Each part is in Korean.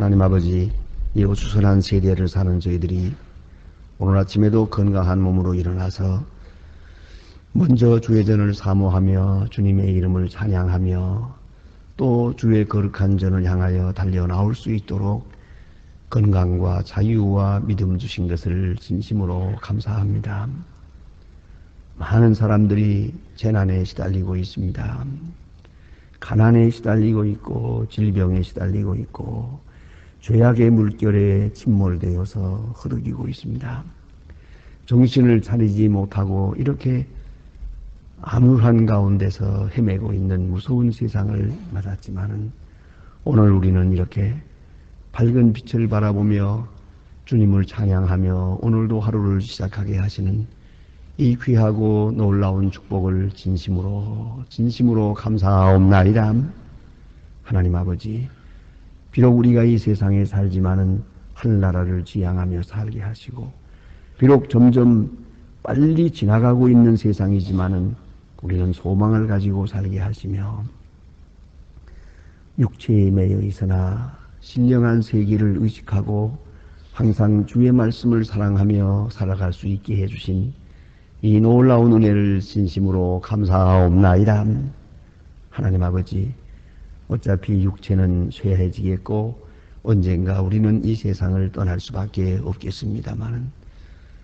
하나님 아버지, 이 어수선한 세대를 사는 저희들이 오늘 아침에도 건강한 몸으로 일어나서 먼저 주의 전을 사모하며 주님의 이름을 찬양하며 또 주의 거룩한 전을 향하여 달려 나올 수 있도록 건강과 자유와 믿음 주신 것을 진심으로 감사합니다. 많은 사람들이 재난에 시달리고 있습니다. 가난에 시달리고 있고 질병에 시달리고 있고 죄악의 물결에 침몰되어서 흐르기고 있습니다. 정신을 차리지 못하고 이렇게 암울한 가운데서 헤매고 있는 무서운 세상을 맞았지만은 오늘 우리는 이렇게 밝은 빛을 바라보며 주님을 찬양하며 오늘도 하루를 시작하게 하시는 이 귀하고 놀라운 축복을 진심으로 감사하옵나이다. 하나님 아버지, 비록 우리가 이 세상에 살지만은 하늘나라를 지향하며 살게 하시고 비록 점점 빨리 지나가고 있는 세상이지만은 우리는 소망을 가지고 살게 하시며 육체에 매여 있으나 신령한 세계를 의식하고 항상 주의 말씀을 사랑하며 살아갈 수 있게 해주신 이 놀라운 은혜를 진심으로 감사하옵나이다. 하나님 아버지, 어차피 육체는 쇠해지겠고 언젠가 우리는 이 세상을 떠날 수밖에 없겠습니다만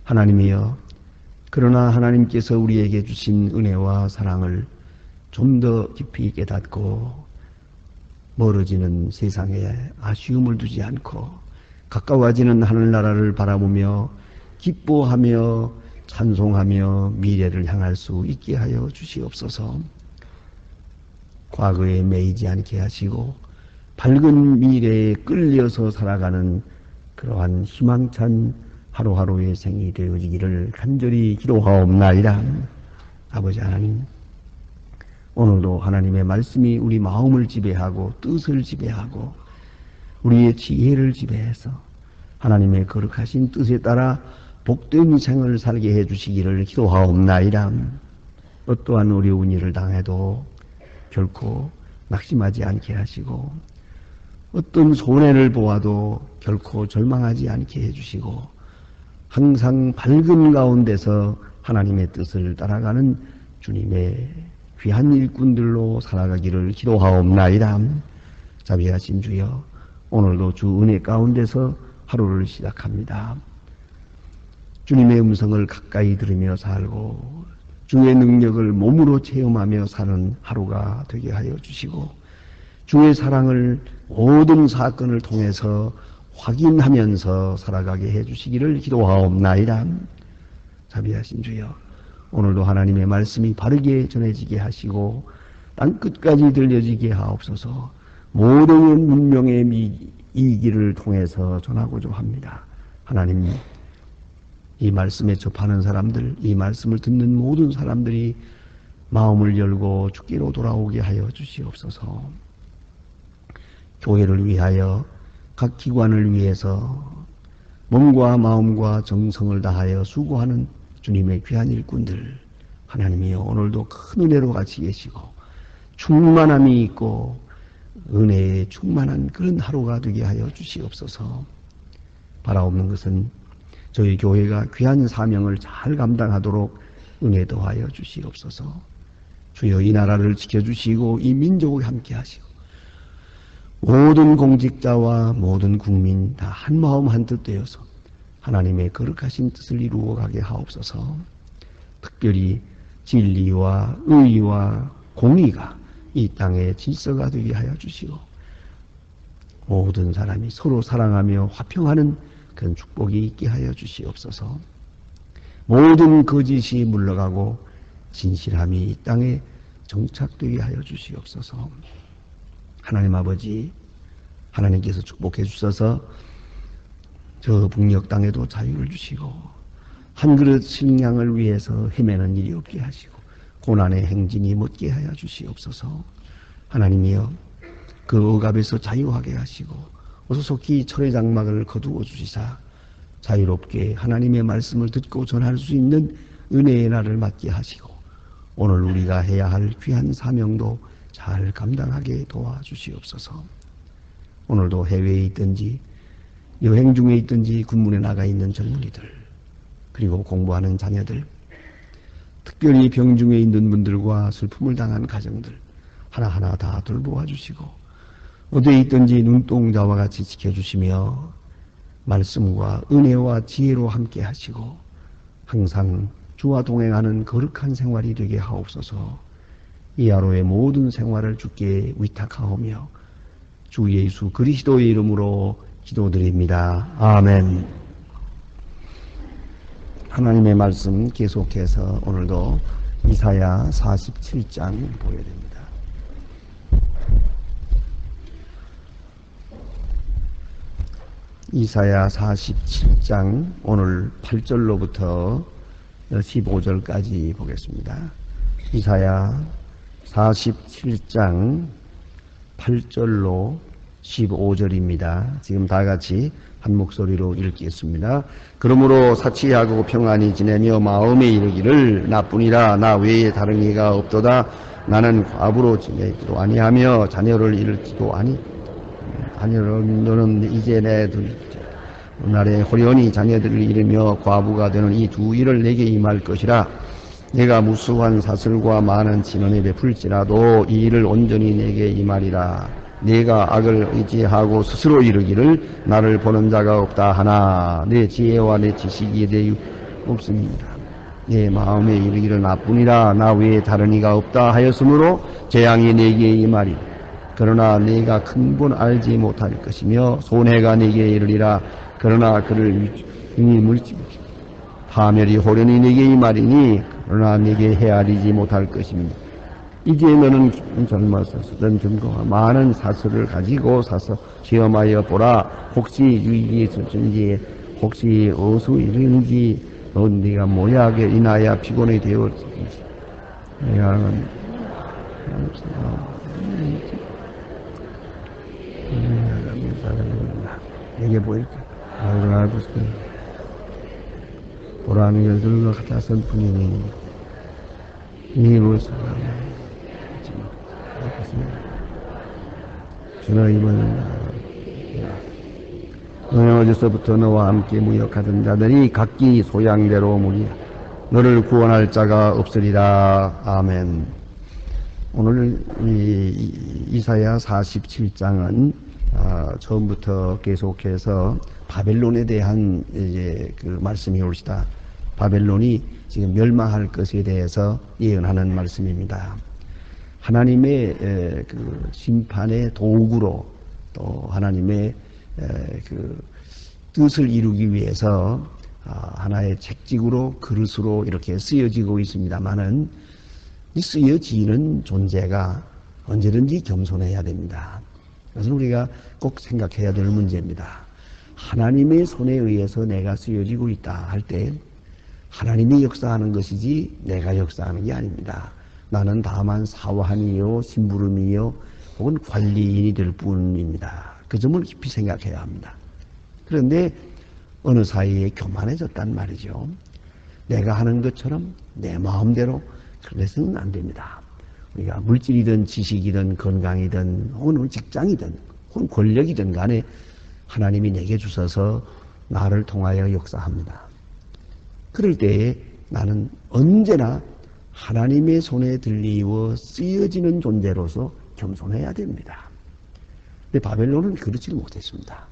하나님이여, 그러나 하나님께서 우리에게 주신 은혜와 사랑을 좀 더 깊이 깨닫고 멀어지는 세상에 아쉬움을 두지 않고 가까워지는 하늘나라를 바라보며 기뻐하며 찬송하며 미래를 향할 수 있게 하여 주시옵소서. 과거에 매이지 않게 하시고 밝은 미래에 끌려서 살아가는 그러한 희망찬 하루하루의 생이 되어지기를 간절히 기도하옵나이다. 아버지 하나님, 오늘도 하나님의 말씀이 우리 마음을 지배하고 뜻을 지배하고 우리의 지혜를 지배해서 하나님의 거룩하신 뜻에 따라 복된 생을 살게 해주시기를 기도하옵나이다. 어떠한 어려운 일을 당해도 결코 낙심하지 않게 하시고 어떤 손해를 보아도 결코 절망하지 않게 해주시고 항상 밝은 가운데서 하나님의 뜻을 따라가는 주님의 귀한 일꾼들로 살아가기를 기도하옵나이다. 자비하신 주여, 오늘도 주 은혜 가운데서 하루를 시작합니다. 주님의 음성을 가까이 들으며 살고 주의 능력을 몸으로 체험하며 사는 하루가 되게 하여 주시고 주의 사랑을 모든 사건을 통해서 확인하면서 살아가게 해주시기를 기도하옵나이다. 자비하신 주여, 오늘도 하나님의 말씀이 바르게 전해지게 하시고 땅끝까지 들려지게 하옵소서. 모든 문명의 이기를 통해서 전하고자 합니다. 하나님, 이 말씀에 접하는 사람들, 이 말씀을 듣는 모든 사람들이 마음을 열고 주께로 돌아오게 하여 주시옵소서. 교회를 위하여 각 기관을 위해서 몸과 마음과 정성을 다하여 수고하는 주님의 귀한 일꾼들, 하나님이여, 오늘도 큰 은혜로 같이 계시고 충만함이 있고 은혜에 충만한 그런 하루가 되게 하여 주시옵소서. 바라옵는 것은 저희 교회가 귀한 사명을 잘 감당하도록 은혜 더하여 주시옵소서. 주여, 이 나라를 지켜주시고 이 민족을 함께 하시고 모든 공직자와 모든 국민 다 한마음 한뜻 되어서 하나님의 거룩하신 뜻을 이루어 가게 하옵소서. 특별히 진리와 의와 공의가 이 땅의 질서가 되게 하여 주시고 모든 사람이 서로 사랑하며 화평하는 그런 축복이 있게 하여 주시옵소서. 모든 거짓이 물러가고 진실함이 이 땅에 정착되게 하여 주시옵소서. 하나님 아버지, 하나님께서 축복해 주셔서 저 북녘 땅에도 자유를 주시고 한 그릇 식량을 위해서 헤매는 일이 없게 하시고 고난의 행진이 멎게 하여 주시옵소서. 하나님이여, 그 억압에서 자유하게 하시고 어서 속히 철의 장막을 거두어 주시사 자유롭게 하나님의 말씀을 듣고 전할 수 있는 은혜의 날을 맞게 하시고 오늘 우리가 해야 할 귀한 사명도 잘 감당하게 도와주시옵소서. 오늘도 해외에 있든지 여행 중에 있든지 군문에 나가 있는 젊은이들, 그리고 공부하는 자녀들, 특별히 병중에 있는 분들과 슬픔을 당한 가정들 하나하나 다 돌보아 주시고 어디에 있든지 눈동자와 같이 지켜주시며 말씀과 은혜와 지혜로 함께 하시고 항상 주와 동행하는 거룩한 생활이 되게 하옵소서. 이 하루의 모든 생활을 주께 위탁하오며 주 예수 그리스도의 이름으로 기도드립니다. 아멘. 하나님의 말씀 계속해서 오늘도 이사야 47장 보게 됩니다. 이사야 47장 오늘 8절로부터 15절까지 보겠습니다. 이사야 47장 8절로 15절입니다. 지금 다 같이 한 목소리로 읽겠습니다. 그러므로 사치하고 평안히 지내며 마음에 이르기를 나뿐이라 나 외에 다른 이가 없도다. 나는 과부로 지내기도 아니하며 자녀를 잃지도 자녀를 너는 이제 내 날에 호련히 자녀들을 잃으며 과부가 되는 이 두 일을 내게 임할 것이라. 내가 무수한 사슬과 많은 진언에 베풀지라도 이 일을 온전히 내게 임하리라. 내가 악을 의지하고 스스로 이르기를 나를 보는 자가 없다 하나 내 지혜와 내 지식이 내 없습니다. 내 마음에 이르기를 나뿐이라 나 외에 다른 이가 없다 하였으므로 재앙이 내게 임하리. 그러나 내가 근본 알지 못할 것이며 손해가 내게 이르리라. 그러나 그를 등이 물지 파멸이 호련히 내게 임하리니 그러나 내게 헤아리지 못할 것입니다. 이제 너는 젊어서 쓰던 증거와 많은 사슬을 가지고 사서 시험하여 보라. 혹시 유익이 있을지 혹시 어수 이르는지 넌 네가 모약에 인하여 피곤이 되었는지 내가 내게 보일까? 나를 알고 있으니 보라는 열들과 같아 선뿐이니 이 무엇을 주는 이번은 너는 어디서부터 너와 함께 무역하던 자들이 각기 소양대로 무리야. 너를 구원할 자가 없으리라. 아멘. 오늘 이사야 47장은 처음부터 계속해서 바벨론에 대한 이제 그 말씀이 올시다. 바벨론이 지금 멸망할 것에 대해서 예언하는 말씀입니다. 하나님의 그 심판의 도구로 또 하나님의 그 뜻을 이루기 위해서 하나의 책직으로 그릇으로 이렇게 쓰여지고 있습니다만은 이 쓰여지는 존재가 언제든지 겸손해야 됩니다. 그래서 우리가 꼭 생각해야 될 문제입니다. 하나님의 손에 의해서 내가 쓰여지고 있다 할 때 하나님이 역사하는 것이지 내가 역사하는 게 아닙니다. 나는 다만 사환이요 심부름이요 혹은 관리인이 될 뿐입니다. 그 점을 깊이 생각해야 합니다. 그런데 어느 사이에 교만해졌단 말이죠. 내가 하는 것처럼 내 마음대로 그래서는 안 됩니다. 우리가 물질이든 지식이든 건강이든 혹은 직장이든 혹은 권력이든 간에 하나님이 내게 주셔서 나를 통하여 역사합니다. 그럴 때에 나는 언제나 하나님의 손에 들리워 쓰여지는 존재로서 겸손해야 됩니다. 근데 바벨론은 그렇지 못했습니다.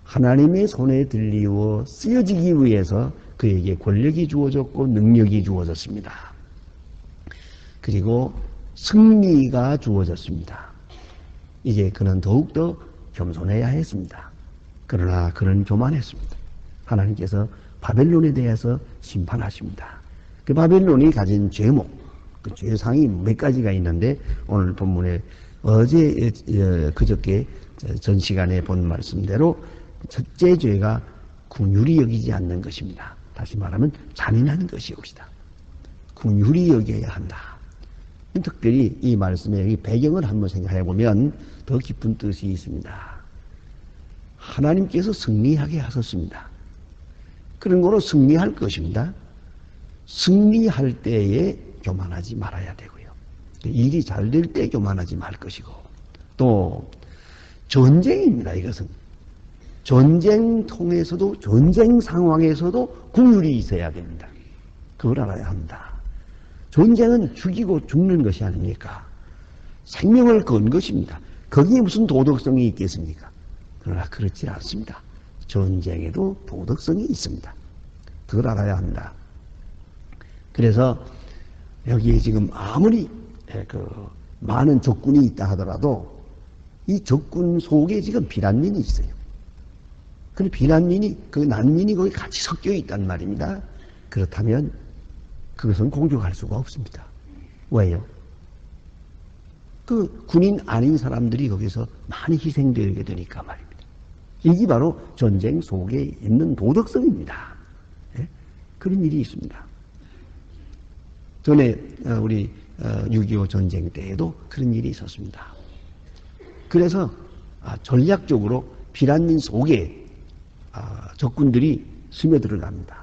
하나님의 손에 들리워 쓰여지기 위해서 그에게 권력이 주어졌고 능력이 주어졌습니다. 그리고 승리가 주어졌습니다. 이제 그는 더욱더 겸손해야 했습니다. 그러나 그는 교만했습니다. 하나님께서 바벨론에 대해서 심판하십니다. 그 바벨론이 가진 죄목, 그 죄상이 몇 가지가 있는데 오늘 본문에 어제 그저께 전 시간에 본 말씀대로 첫째 죄가 긍휼히 여기지 않는 것입니다. 다시 말하면 잔인한 것이옵시다. 긍휼히 여겨야 한다. 특별히 이 말씀의 배경을 한번 생각해 보면 더 깊은 뜻이 있습니다. 하나님께서 승리하게 하셨습니다. 그런 거로 승리할 것입니다. 승리할 때에 교만하지 말아야 되고요. 일이 잘 될 때 교만하지 말 것이고 또 전쟁입니다. 이것은 전쟁 통해서도, 전쟁 상황에서도 국률이 있어야 됩니다. 그걸 알아야 합니다. 전쟁은 죽이고 죽는 것이 아닙니까? 생명을 건 것입니다. 거기에 무슨 도덕성이 있겠습니까? 그러나 그렇지 않습니다. 전쟁에도 도덕성이 있습니다. 그걸 알아야 합니다. 그래서 여기에 지금 아무리 많은 적군이 있다 하더라도 이 적군 속에 지금 비난민이 있어요. 그 비난민이, 그 난민이 거기 같이 섞여 있단 말입니다. 그렇다면 그것은 공격할 수가 없습니다. 왜요? 그 군인 아닌 사람들이 거기서 많이 희생되게 되니까 말입니다. 이게 바로 전쟁 속에 있는 도덕성입니다. 예? 그런 일이 있습니다. 전에 우리 6.25 전쟁 때에도 그런 일이 있었습니다. 그래서 전략적으로 비난민 속에 적군들이 스며들어갑니다.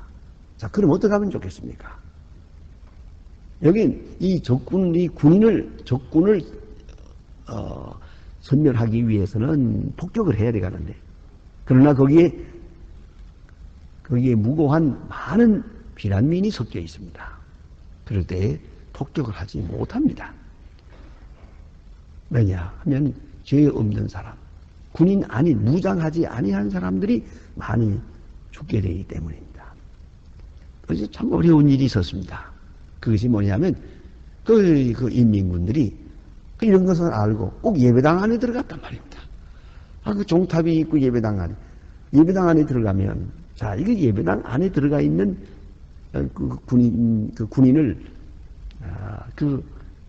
자, 그럼 어떻게 하면 좋겠습니까? 여긴 이 적군이 적군을 선멸하기 위해서는 폭격을 해야 되가는데, 그러나 거기에 무고한 많은 비난민이 섞여 있습니다. 그럴 때 폭격을 하지 못합니다. 왜냐하면 죄 없는 사람, 군인 아닌 무장하지 아니한 사람들이 많이 죽게 되기 때문입니다. 그래서 참 어려운 일이 있었습니다. 그것이 뭐냐면 그 인민군들이 이런 것을 알고 꼭 예배당 안에 들어갔단 말입니다. 그 종탑이 있고 예배당 안에 들어가면, 자, 이거 예배당 안에 들어가 있는 그 군인을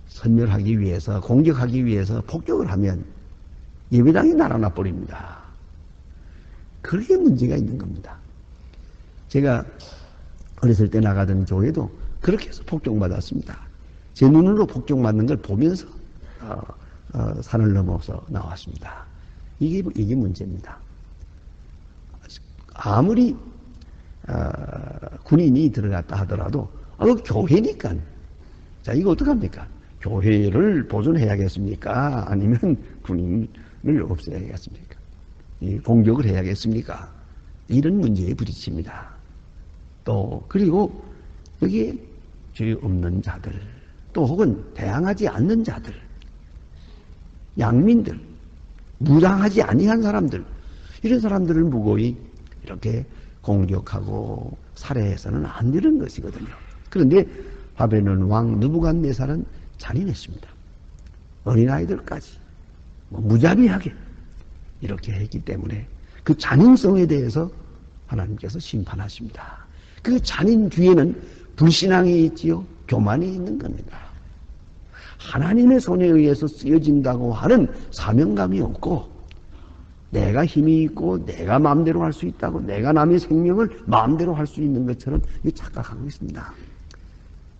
선멸하기 위해서, 공격하기 위해서 폭격을 하면 예배당이 날아나 버립니다. 그게 문제가 있는 겁니다. 제가 어렸을 때 나가던 교회도 그렇게 해서 폭격받았습니다. 제 눈으로 폭격맞는 걸 보면서 산을 넘어서 나왔습니다. 이게 문제입니다. 아무리 군인이 들어갔다 하더라도 교회니까, 자, 이거 어떡합니까? 교회를 보존해야겠습니까? 아니면 군인을 없애야겠습니까? 공격을 해야겠습니까? 이런 문제에 부딪힙니다. 또 그리고 여기에 죄 없는 자들, 또 혹은 대항하지 않는 자들, 양민들, 무장하지 아니한 사람들, 이런 사람들을 무고히 이렇게 공격하고 살해해서는 안 되는 것이거든요. 그런데 바벨론 왕 느부갓네살은 잔인했습니다. 어린아이들까지 무자비하게 이렇게 했기 때문에 그 잔인성에 대해서 하나님께서 심판하십니다. 그 잔인 뒤에는 불신앙이 있지요, 교만이 있는 겁니다. 하나님의 손에 의해서 쓰여진다고 하는 사명감이 없고, 내가 힘이 있고 내가 마음대로 할 수 있다고, 내가 남의 생명을 마음대로 할 수 있는 것처럼 착각하고 있습니다.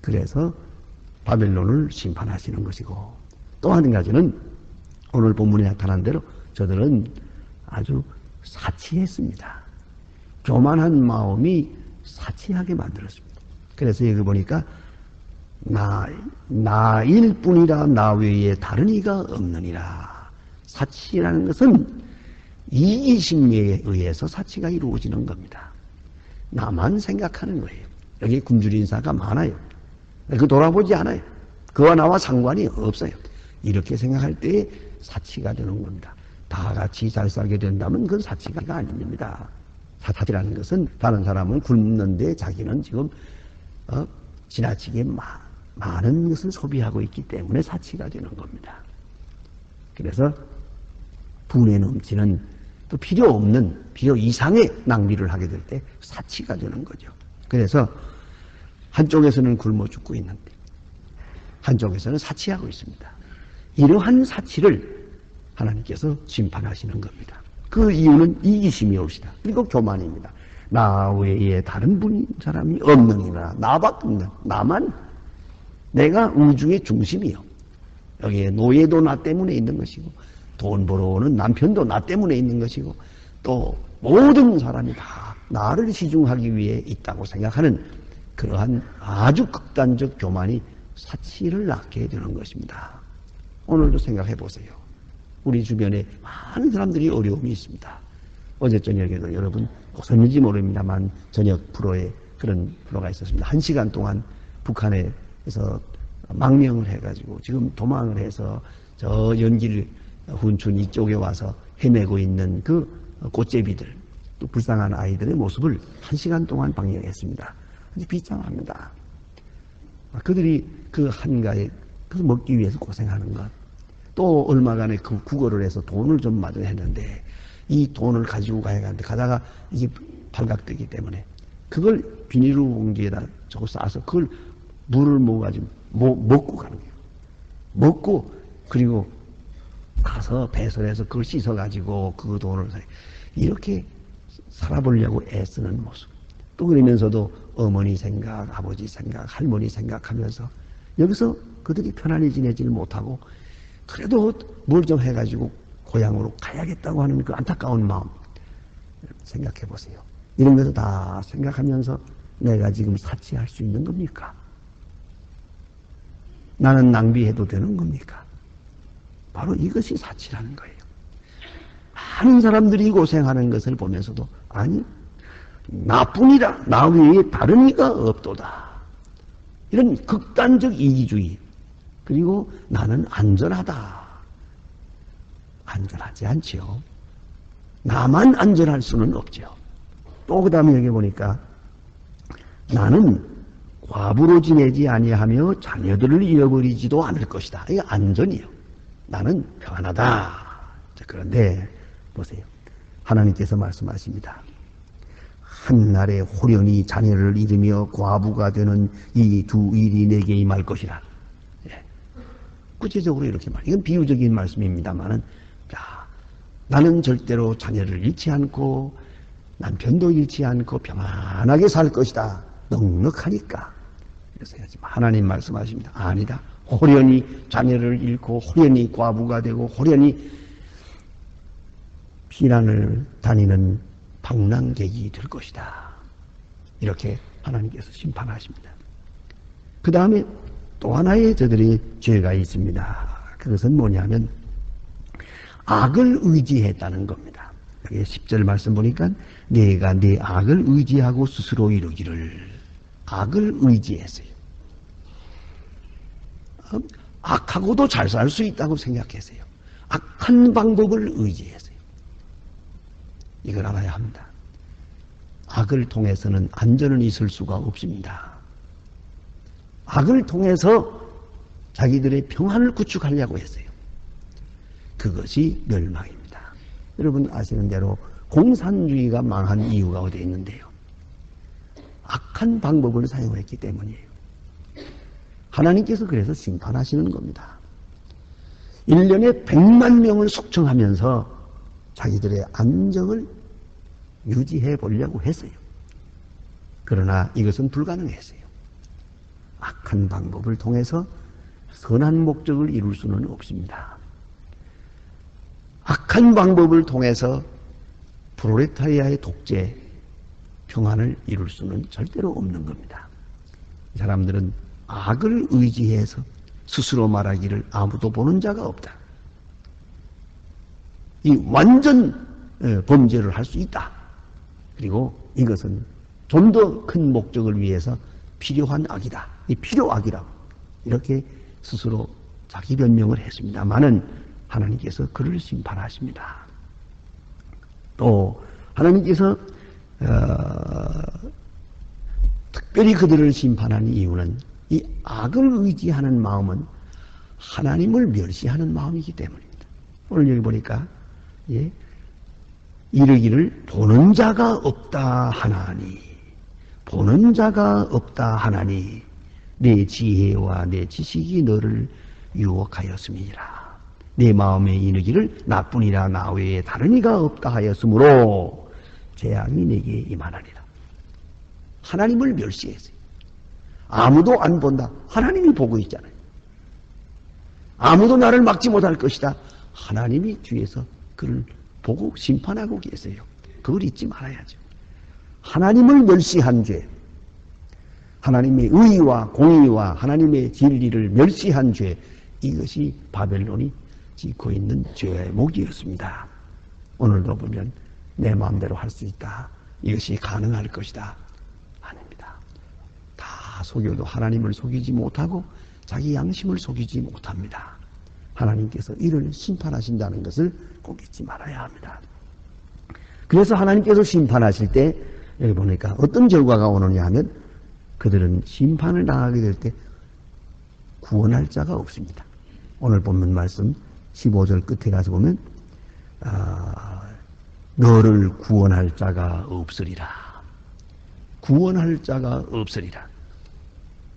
그래서 바벨론을 심판하시는 것이고, 또 한 가지는 오늘 본문에 나타난 대로 저들은 아주 사치했습니다. 교만한 마음이 사치하게 만들었습니다. 그래서 여기 보니까 나일 뿐이라 나 외에 다른 이가 없느니라. 사치라는 것은 이기심에 의해서 사치가 이루어지는 겁니다. 나만 생각하는 거예요. 여기 굶주린 사가 많아요. 돌아보지 않아요. 그와 나와 상관이 없어요. 이렇게 생각할 때 사치가 되는 겁니다. 다 같이 잘 살게 된다면 그건 사치가 아닙니다. 사치라는 것은 다른 사람은 굶는데 자기는 지금 지나치게 많은 것을 소비하고 있기 때문에 사치가 되는 겁니다. 그래서 분에 넘치는, 또 필요 없는, 필요 이상의 낭비를 하게 될 때 사치가 되는 거죠. 그래서 한쪽에서는 굶어 죽고 있는데 한쪽에서는 사치하고 있습니다. 이러한 사치를 하나님께서 심판하시는 겁니다. 그 이유는 이기심이 옵시다. 그리고 교만입니다. 나 외에 다른 사람이 없느니라. 나밖에 없는, 나만, 내가 우주의 중심이요. 여기에 노예도 나 때문에 있는 것이고, 돈 벌어오는 남편도 나 때문에 있는 것이고, 또 모든 사람이 다 나를 시중하기 위해 있다고 생각하는 그러한 아주 극단적 교만이 사치를 낳게 되는 것입니다. 오늘도 생각해 보세요. 우리 주변에 많은 사람들이 어려움이 있습니다. 어제 저녁에도 여러분 보셨는지 모릅니다만 저녁 프로에 그런 프로가 있었습니다. 1시간 동안 북한에서 망명을 해가지고 지금 도망을 해서 저 연길 훈춘 이쪽에 와서 헤매고 있는 그 꽃제비들, 또 불쌍한 아이들의 모습을 1시간 동안 방영했습니다. 아주 비참합니다. 그들이 그 한가에 그 먹기 위해서 고생하는 것, 또 얼마간에 그 구걸을 해서 돈을 좀 마저 했는데 이 돈을 가지고 가다가 이게 발각되기 때문에 그걸 비닐로 봉지에다 저거 싸서 그걸 물을 먹어가지고 먹고 가는 거예요. 먹고 그리고 가서 배설해서 그걸 씻어가지고 그 돈을 이렇게 살아보려고 애쓰는 모습. 또 그러면서도 어머니 생각, 아버지 생각, 할머니 생각하면서 여기서 그들이 편안히 지내지를 못하고 그래도 뭘 좀 해가지고 고향으로 가야겠다고 하는 그 안타까운 마음 생각해 보세요. 이런 것을 다 생각하면서 내가 지금 사치할 수 있는 겁니까? 나는 낭비해도 되는 겁니까? 바로 이것이 사치라는 거예요. 많은 사람들이 고생하는 것을 보면서도 아니 나뿐이라 나 외에 다른 이가 없도다. 이런 극단적 이기주의. 그리고 나는 안전하다. 안전하지 않지요. 나만 안전할 수는 없죠. 또 그 다음에 여기 보니까 나는 과부로 지내지 아니하며 자녀들을 잃어버리지도 않을 것이다. 이게 안전이에요. 나는 평안하다. 그런데 보세요. 하나님께서 말씀하십니다. 한날에 호련히 자녀를 잃으며 과부가 되는 이 두 일이 내게 임할 것이라. 예. 구체적으로 이렇게 이건 비유적인 말씀입니다만은, 나는 절대로 자녀를 잃지 않고 남편도 잃지 않고 평안하게 살 것이다. 넉넉하니까. 그래서 하나님 말씀하십니다. 아니다. 호련히 자녀를 잃고 호련히 과부가 되고 호련히 피난을 다니는 방랑객이 될 것이다. 이렇게 하나님께서 심판하십니다. 그 다음에 또 하나의 저들이 죄가 있습니다. 그것은 뭐냐면 악을 의지했다는 겁니다. 여기 10절 말씀 보니까 내가 내 악을 의지하고 스스로 이루기를. 악을 의지했어요. 악하고도 잘 살 수 있다고 생각했어요. 악한 방법을 의지했어요. 이걸 알아야 합니다. 악을 통해서는 안전은 있을 수가 없습니다. 악을 통해서 자기들의 평안을 구축하려고 했어요. 그것이 멸망입니다. 여러분 아시는 대로 공산주의가 망한 이유가 어디에 있는데요? 악한 방법을 사용했기 때문이에요. 하나님께서 그래서 심판하시는 겁니다. 1년에 100만 명을 속청하면서 자기들의 안정을 유지해 보려고 했어요. 그러나 이것은 불가능했어요. 악한 방법을 통해서 선한 목적을 이룰 수는 없습니다. 악한 방법을 통해서 프롤레타리아의 독재, 평안을 이룰 수는 절대로 없는 겁니다. 이 사람들은 악을 의지해서 스스로 말하기를 아무도 보는 자가 없다. 이 완전 범죄를 할 수 있다. 그리고 이것은 좀 더 큰 목적을 위해서 필요한 악이다. 이 필요악이라고 이렇게 스스로 자기 변명을 했습니다만은 하나님께서 그를 심판하십니다. 또 하나님께서 특별히 그들을 심판하는 이유는 이 악을 의지하는 마음은 하나님을 멸시하는 마음이기 때문입니다. 오늘 여기 보니까 이르기를 보는 자가 없다 하나니, 보는 자가 없다 하나니 내 지혜와 내 지식이 너를 유혹하였음이니라. 내 마음에 이르기를 나뿐이라 나 외에 다른 이가 없다 하였으므로 재앙이 내게 임하나니라. 하나님을 멸시했어요. 아무도 안 본다. 하나님이 보고 있잖아요. 아무도 나를 막지 못할 것이다. 하나님이 뒤에서 그를 보고 심판하고 계세요. 그걸 잊지 말아야죠. 하나님을 멸시한 죄, 하나님의 의와 공의와 하나님의 진리를 멸시한 죄, 이것이 바벨론이 짓고 있는 죄목이었습니다. 오늘도 보면 내 마음대로 할 수 있다. 이것이 가능할 것이다. 아닙니다. 다 속여도 하나님을 속이지 못하고 자기 양심을 속이지 못합니다. 하나님께서 이를 심판하신다는 것을 꼭 잊지 말아야 합니다. 그래서 하나님께서 심판하실 때 여기 보니까 어떤 결과가 오느냐 하면 그들은 심판을 당하게 될 때 구원할 자가 없습니다. 오늘 본문 말씀 15절 끝에 가서 보면 너를 구원할 자가 없으리라. 구원할 자가 없으리라.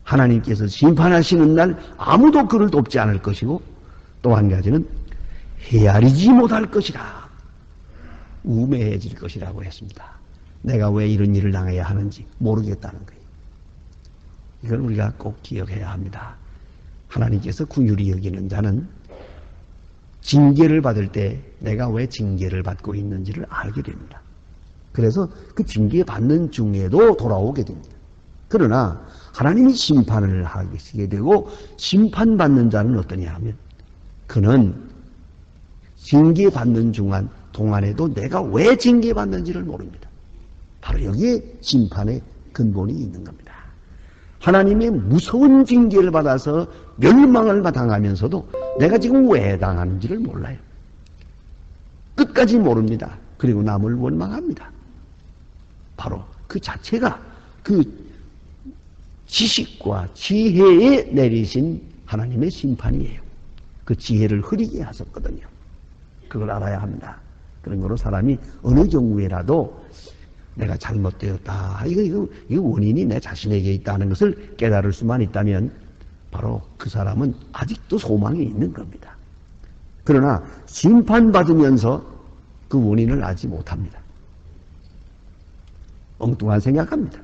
하나님께서 심판하시는 날 아무도 그를 돕지 않을 것이고 또 한 가지는 헤아리지 못할 것이라. 우매해질 것이라고 했습니다. 내가 왜 이런 일을 당해야 하는지 모르겠다는 거예요. 이걸 우리가 꼭 기억해야 합니다. 하나님께서 긍휼히 여기는 자는 징계를 받을 때 내가 왜 징계를 받고 있는지를 알게 됩니다. 그래서 그 징계 받는 중에도 돌아오게 됩니다. 그러나 하나님이 심판을 하시게 되고 심판받는 자는 어떠냐 하면 그는 징계받는 동안에도 내가 왜 징계받는지를 모릅니다. 바로 여기에 심판의 근본이 있는 겁니다. 하나님의 무서운 징계를 받아서 멸망을 당하면서도 내가 지금 왜 당하는지를 몰라요. 끝까지 모릅니다. 그리고 남을 원망합니다. 바로 그 자체가 그 지식과 지혜에 내리신 하나님의 심판이에요. 그 지혜를 흐리게 하셨거든요. 그걸 알아야 합니다. 그런 거로 사람이 어느 경우에라도 내가 잘못되었다. 이거 원인이 내 자신에게 있다는 것을 깨달을 수만 있다면 바로 그 사람은 아직도 소망이 있는 겁니다. 그러나 심판받으면서 그 원인을 알지 못합니다. 엉뚱한 생각합니다.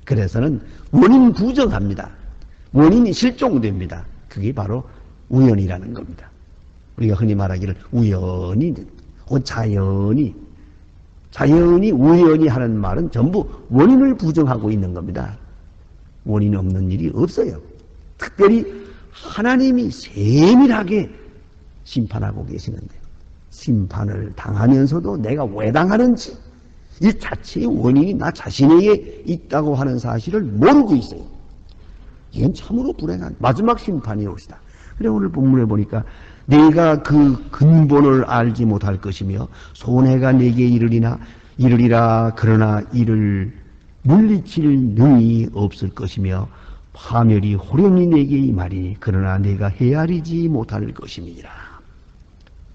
그래서는 원인 부정합니다. 원인이 실종됩니다. 그게 바로 우연이라는 겁니다. 우리가 흔히 말하기를 우연히 혹은 자연이 우연히 하는 말은 전부 원인을 부정하고 있는 겁니다. 원인 없는 일이 없어요. 특별히 하나님이 세밀하게 심판하고 계시는데 심판을 당하면서도 내가 왜 당하는지 이 자체의 원인이 나 자신에게 있다고 하는 사실을 모르고 있어요. 이건 참으로 불행한 마지막 심판이 오시다. 그래 오늘 본문에 보니까 내가 그 근본을 알지 못할 것이며 손해가 내게 이르리라 그러나 이를 물리칠 능이 없을 것이며 파멸이 호련히 내게 임하리니 그러나 내가 헤아리지 못할 것임이니라.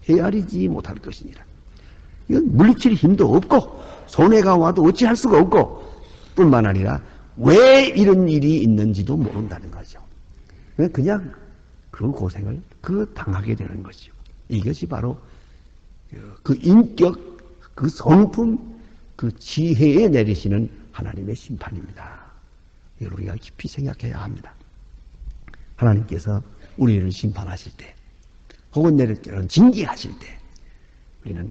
헤아리지 못할 것이니라. 이건 물리칠 힘도 없고 손해가 와도 어찌할 수가 없고 뿐만 아니라 왜 이런 일이 있는지도 모른다는 거죠. 그냥 그 고생을 당하게 되는 것이죠. 이것이 바로 그 인격, 그 성품, 그 지혜에 내리시는 하나님의 심판입니다. 이걸 우리가 깊이 생각해야 합니다. 하나님께서 우리를 심판하실 때 혹은 내리는 징계하실 때 우리는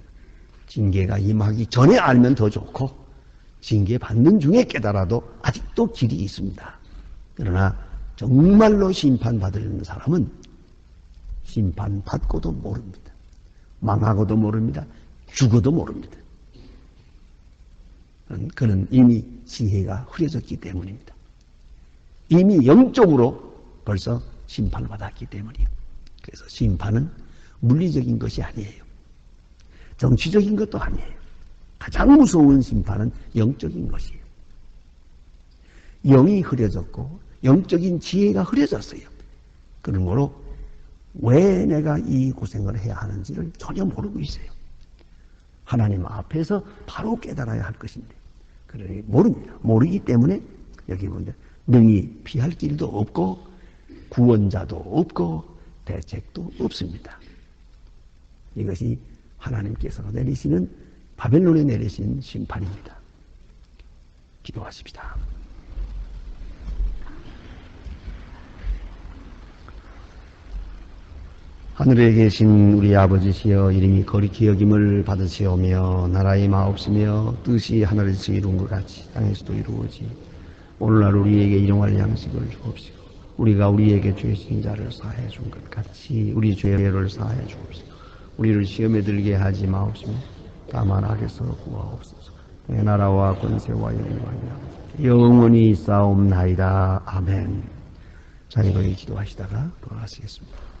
징계가 임하기 전에 알면 더 좋고 징계 받는 중에 깨달아도 아직도 길이 있습니다. 그러나 정말로 심판받을 사람은 심판받고도 모릅니다. 망하고도 모릅니다. 죽어도 모릅니다. 그는 이미 지혜가 흐려졌기 때문입니다. 이미 영적으로 벌써 심판을 받았기 때문이에요. 그래서 심판은 물리적인 것이 아니에요. 정치적인 것도 아니에요. 가장 무서운 심판은 영적인 것이에요. 영이 흐려졌고 영적인 지혜가 흐려졌어요. 그러므로 왜 내가 이 고생을 해야 하는지를 전혀 모르고 있어요. 하나님 앞에서 바로 깨달아야 할 것인데 그러니 모릅니다. 모르기 때문에 여기 보면 능히 피할 길도 없고 구원자도 없고 대책도 없습니다. 이것이 하나님께서 내리시는 바벨론에 내리신 심판입니다. 기도하십시다. 하늘에 계신 우리 아버지시여 이름이 거룩히 여김을 받으시오며 나라의 마옵시며 뜻이 하늘에서 이룬 것 같이 땅에서도 이루어지 오늘날 우리에게 일용할 양식을 주옵시고 우리가 우리에게 죄 진 자를 사해 준 것 같이 우리 죄를 사해 주옵소서. 우리를 시험에 들게 하지 마옵시며 다만 악에서 구하옵소서. 내 나라와 권세와 영광이라 영원히 싸움나이다. 아멘. 자, 이번에 기도하시다가 돌아가시겠습니다.